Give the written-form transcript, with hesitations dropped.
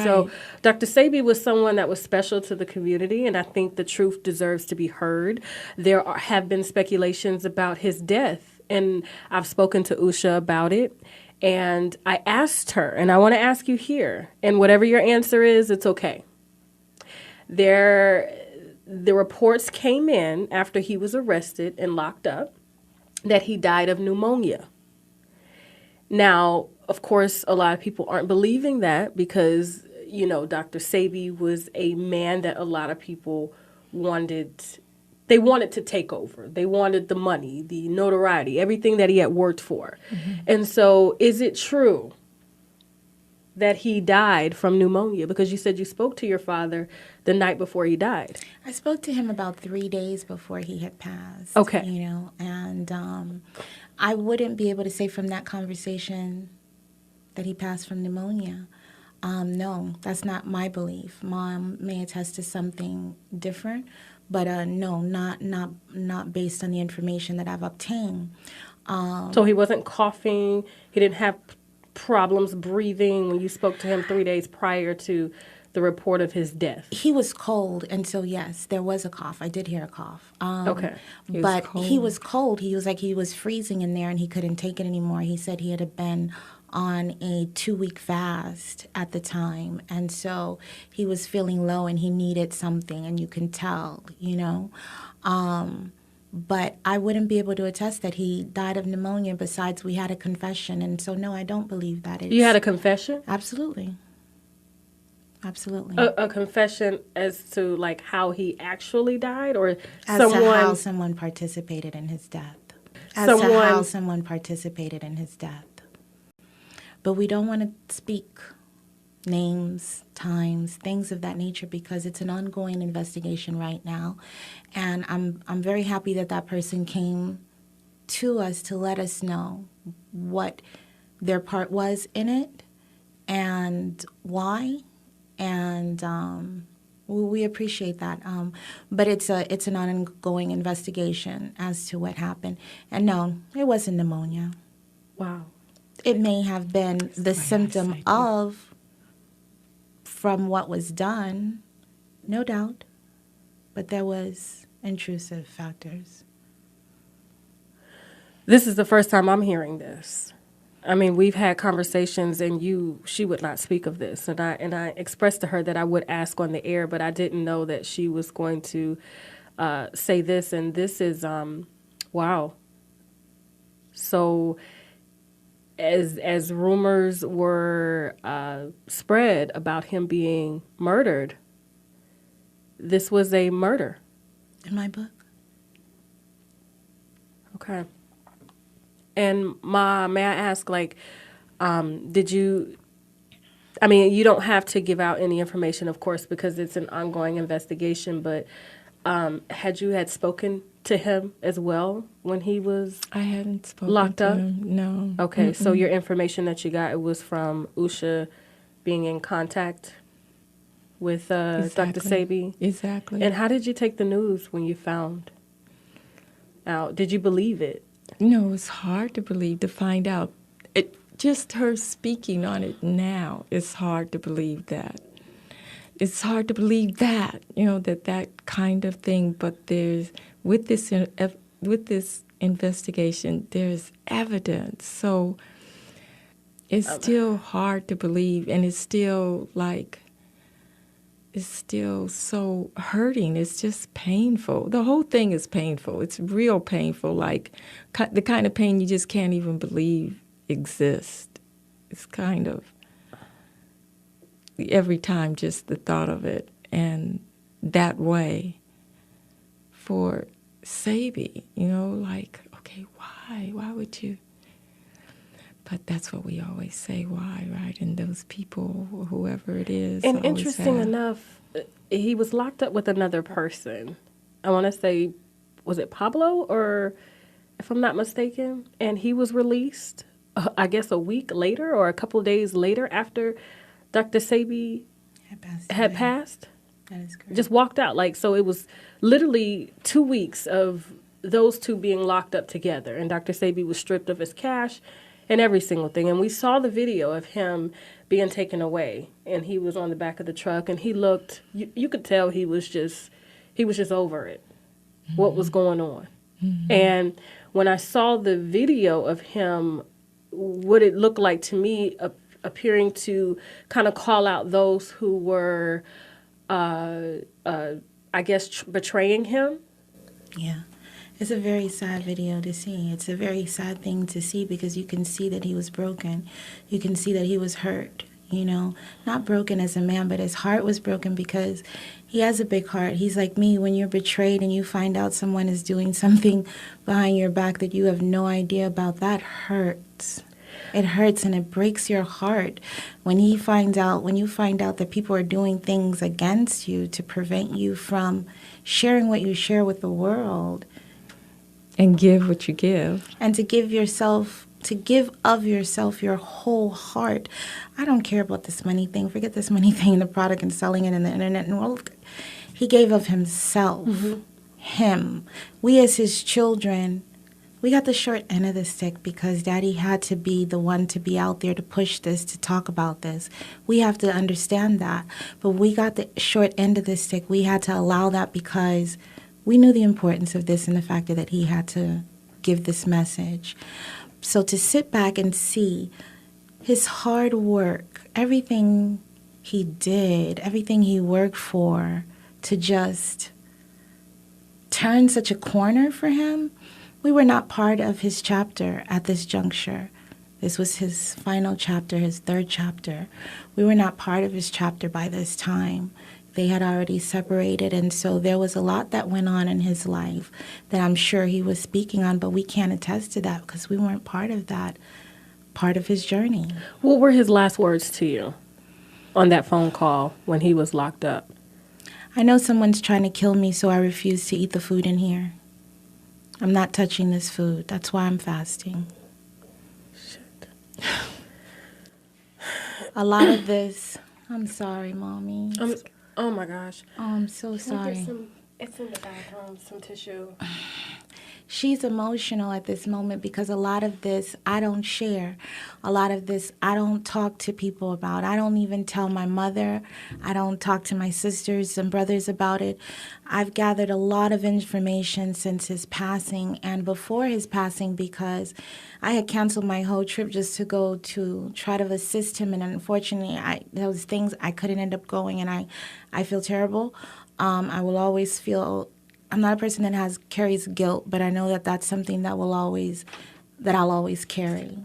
so Dr. Sebi was someone that was special to the community, and I think the truth deserves to be heard. Have been speculations about his death, and I've spoken to Usha about it. And I asked her, and I want to ask you here, and whatever your answer is, it's okay. The reports came in after he was arrested and locked up that he died of pneumonia. Now, of course, a lot of people aren't believing that because, Dr. Sebi was a man that a lot of people wanted to take over. They wanted the money, the notoriety, everything that he had worked for. Mm-hmm. And so is it true that he died from pneumonia? Because you said you spoke to your father the night before he died. I spoke to him about 3 days before he had passed. Okay. And I wouldn't be able to say from that conversation that he passed from pneumonia. No, that's not my belief. Mom may attest to something different, but no, not based on the information that I've obtained. So he wasn't coughing. He didn't have problems breathing when you spoke to him 3 days prior to the report of his death. He was cold, and so yes, there was a cough. I did hear a cough. Okay. He was cold. He was like he was freezing in there, and he couldn't take it anymore. He said he had been on a 2-week fast at the time, and so he was feeling low, and he needed something, and you can tell, But I wouldn't be able to attest that he died of pneumonia. Besides, we had a confession, and so no, I don't believe that. You had a confession? Absolutely. A confession as to like how he actually died, or as to how someone participated in his death. How someone participated in his death. But we don't want to speak names, times, things of that nature because it's an ongoing investigation right now. And I'm very happy that person came to us to let us know what their part was in it and why. And we appreciate that. But it's an ongoing investigation as to what happened. And no, it wasn't pneumonia. Wow. It may have been the symptom from what was done, no doubt, but there was intrusive factors. This is the first time I'm hearing this. I mean, we've had conversations, and she would not speak of this, and I expressed to her that I would ask on the air, but I didn't know that she was going to say this, and this is wow. So, as rumors were spread about him being murdered, this was a murder. In my book. Okay. And Ma, may I ask, did you, I mean, you don't have to give out any information, of course, because it's an ongoing investigation, but had you spoken to him as well when he was I hadn't spoken locked to up? him, no. Okay, so your information that you got, it was from Usha being in contact with Dr. Sebi? Exactly. And how did you take the news when you found out? Did you believe it? No, it's hard to believe, to find out. Just her speaking on it now, it's hard to believe that. It's hard to believe that, that kind of thing. But there's, with this investigation, there's evidence. So it's still hard to believe, and it's still so hurting. It's just painful. The whole thing is painful. It's real painful, like the kind of pain you just can't even believe exists. It's kind of, every time, just the thought of it, and that way for Sebi, okay, why? Why would you? But that's what we always say, why, right? And those people, whoever it is. And interesting enough, he was locked up with another person. I want to say, was it Pablo, or if I'm not mistaken? And he was released, I guess, a week later or a couple of days later after Dr. Sebi had passed. That is correct. Just walked out. So it was literally 2 weeks of those two being locked up together. And Dr. Sebi was stripped of his cash, in every single thing. And we saw the video of him being taken away, and he was on the back of the truck, and he looked, you could tell he was just over it, what was going on. And when I saw the video of him, what it looked like to me, appearing to kind of call out those who were, I guess, betraying him. Yeah. It's a very sad video to see. It's a very sad thing to see because you can see that he was broken. You can see that he was hurt, not broken as a man, but his heart was broken because he has a big heart. He's like me. When you're betrayed and you find out someone is doing something behind your back that you have no idea about, that hurts. It hurts and it breaks your heart when you find out that people are doing things against you to prevent you from sharing what you share with the world. And give what you give. And to give of yourself your whole heart. I don't care about this money thing. Forget this money thing, the product and selling it in the internet and all. He gave of himself. Him. We as his children, we got the short end of the stick because Daddy had to be the one to be out there to push this, to talk about this. We have to understand that. But we got the short end of the stick. We had to allow that because we knew the importance of this and the fact that he had to give this message. So to sit back and see his hard work, everything he did, everything he worked for, to just turn such a corner for him, we were not part of his chapter at this juncture. This was his final chapter, his third chapter. We were not part of his chapter by this time. They had already separated, and so there was a lot that went on in his life that I'm sure he was speaking on, but we can't attest to that because we weren't part of that, part of his journey. What were his last words to you on that phone call when he was locked up? I know someone's trying to kill me, so I refuse to eat the food in here. I'm not touching this food. That's why I'm fasting. Shit. A lot of this, I'm sorry, Mommy. Oh my gosh. Oh, I'm so sorry. It's in the bathroom, some tissue. She's emotional at this moment because a lot of this I don't share. A lot of this I don't talk to people about. I don't even tell my mother. I don't talk to my sisters and brothers about it. I've gathered a lot of information since his passing and before his passing because I had canceled my whole trip just to go to try to assist him. And unfortunately, there was things I couldn't end up going, and I feel terrible. I will always feel... I'm not a person that carries guilt, but I know that that's something that I'll always carry.